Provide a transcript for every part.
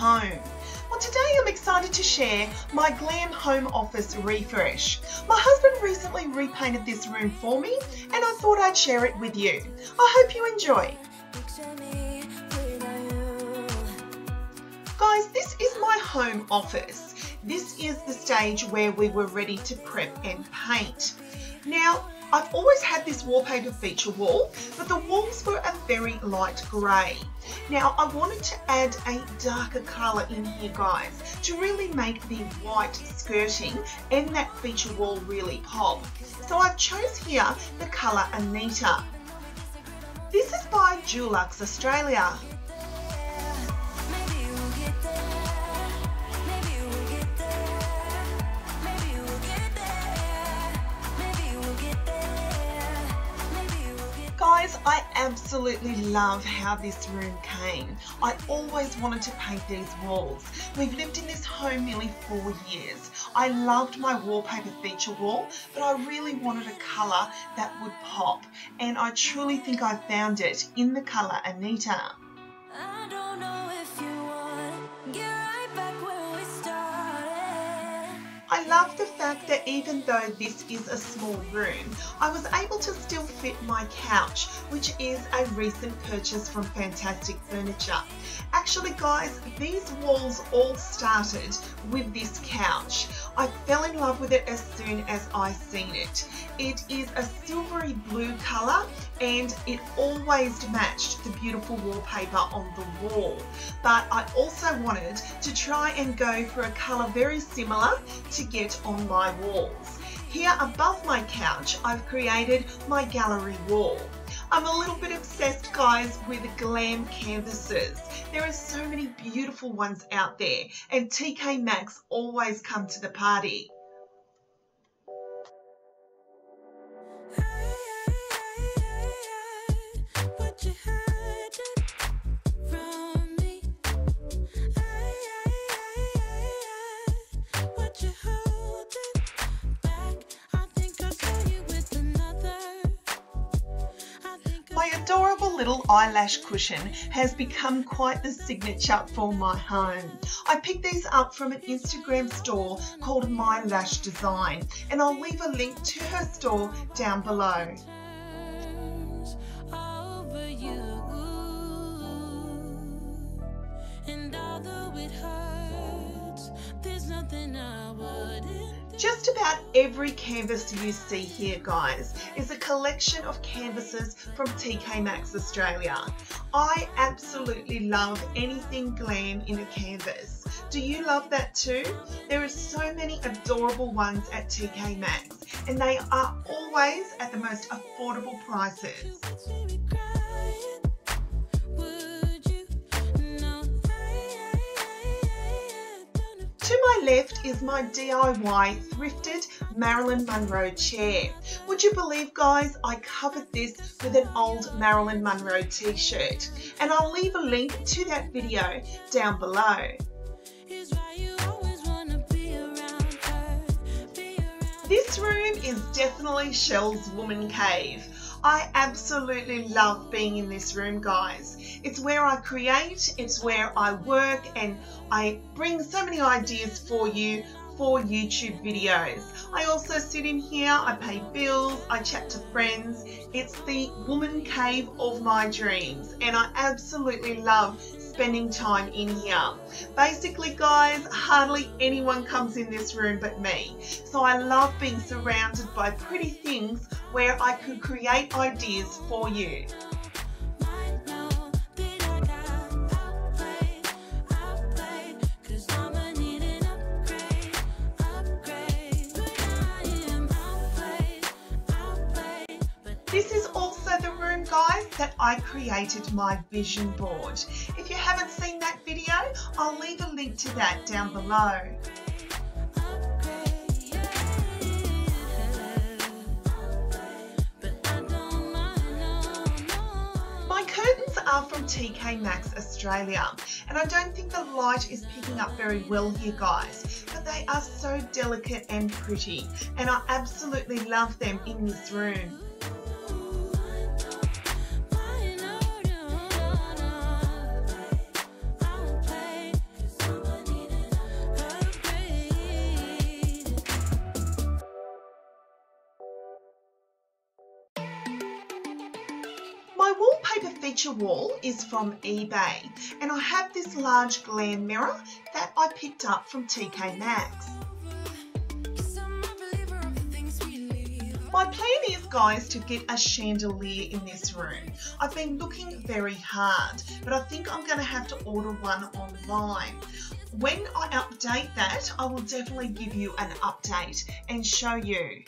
home. Well, today I'm excited to share my Glam home office refresh. My husband recently repainted this room for me and I thought I'd share it with you. I hope you enjoy. Guys, this is my home office. This is the stage where we were ready to prep and paint. Now, I've always had this wallpaper feature wall, but the walls were a very light grey. Now, I wanted to add a darker colour in here, guys, to really make the white skirting and that feature wall really pop. So I've chose here the colour Anita. This is by Dulux Australia. Guys, I absolutely love how this room came. I always wanted to paint these walls. We've lived in this home nearly 4 years. I loved my wallpaper feature wall, but I really wanted a colour that would pop. And I truly think I found it in the colour Anita. I don't know if you want to get right back where we started. I love the fact that even though this is a small room, I was able to still fit my couch, which is a recent purchase from Fantastic Furniture. Actually, guys, these walls all started with this couch. I fell in love with it as soon as I seen it. It is a silvery blue colour and it always matched the beautiful wallpaper on the wall. But I also wanted to try and go for a colour very similar to get on my walls. Here above my couch, I've created my gallery wall. I'm a little bit obsessed, guys, with Glam canvases. There are so many beautiful ones out there, and TK Maxx always come to the party. My adorable little eyelash cushion has become quite the signature for my home. I picked these up from an Instagram store called My Lash Design, and I'll leave a link to her store down below. Just about every canvas you see here, guys, is a collection of canvases from TK Maxx Australia. I absolutely love anything glam in a canvas. Do you love that too? There are so many adorable ones at TK Maxx, and they are always at the most affordable prices. To my left is my DIY thrifted Marilyn Monroe chair. Would you believe, guys, I covered this with an old Marilyn Monroe t-shirt, and I'll leave a link to that video down below. This room is definitely Shell's woman cave. I absolutely love being in this room, guys. It's where I create, it's where I work, and I bring so many ideas for you for YouTube videos. I also sit in here, I pay bills, I chat to friends. It's the woman cave of my dreams, and I absolutely love spending time in here. Basically, guys, hardly anyone comes in this room but me. So I love being surrounded by pretty things where I could create ideas for you. This is also the room, guys, that I created my vision board. If you haven't seen that video, I'll leave a link to that down below. My curtains are from TK Maxx Australia, and I don't think the light is picking up very well here, guys, but they are so delicate and pretty, and I absolutely love them in this room. wallpaper feature wall is from eBay, and I have this large Glam mirror that I picked up from TK Maxx. My plan is, guys, to get a chandelier in this room. I've been looking very hard, but I think I'm going to have to order one online. When I update that, I will definitely give you an update and show you.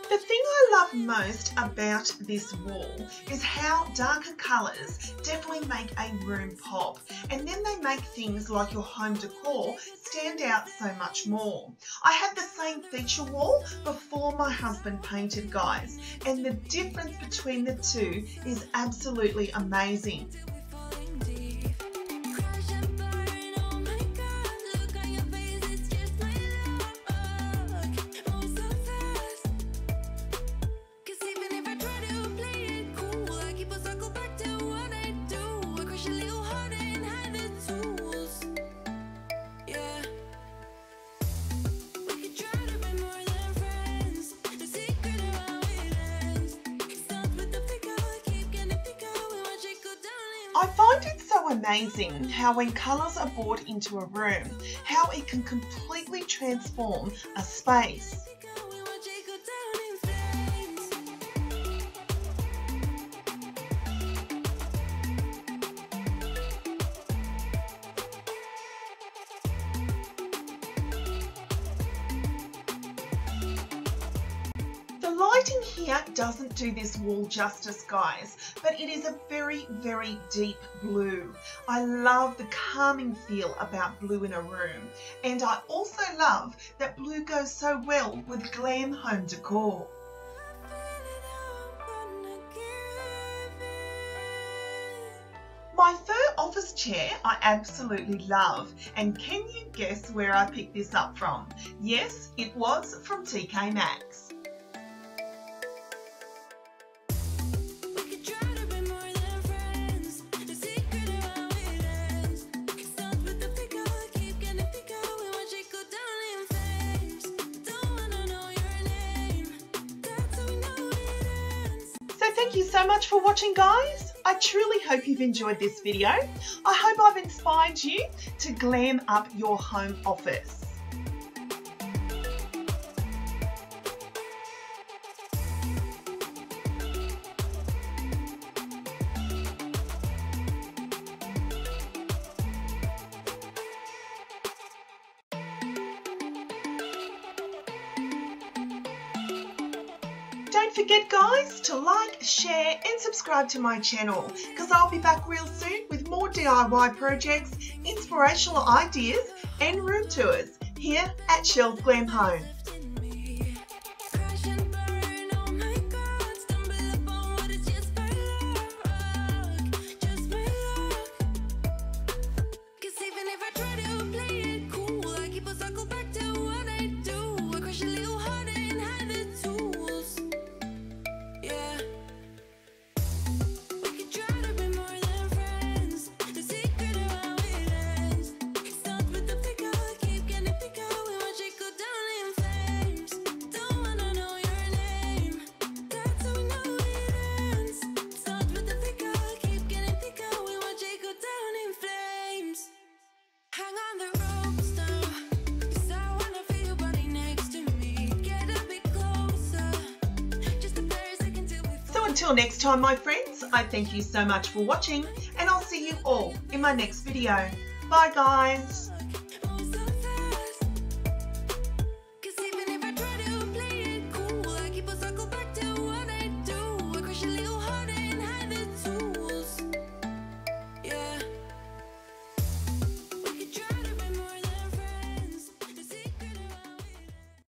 The thing I love most about this wall is how darker colours definitely make a room pop, and then they make things like your home decor stand out so much more. I had the same feature wall before my husband painted, guys, and the difference between the two is absolutely amazing. I find it so amazing how when colours are brought into a room, how it can completely transform a space. The lighting here doesn't do this wall justice, guys, but it is a very, very deep blue. I love the calming feel about blue in a room, and I also love that blue goes so well with glam home decor. My fur office chair I absolutely love, and can you guess where I picked this up from? Yes, it was from TK Maxx. Thank you so much for watching, guys. I truly hope you've enjoyed this video. I hope I've inspired you to glam up your home office. Don't forget, guys, to like, share and subscribe to my channel, because I'll be back real soon with more DIY projects, inspirational ideas and room tours here at CHELLESGLAMHOME. Until next time, my friends, I thank you so much for watching, and I'll see you all in my next video. Bye, guys.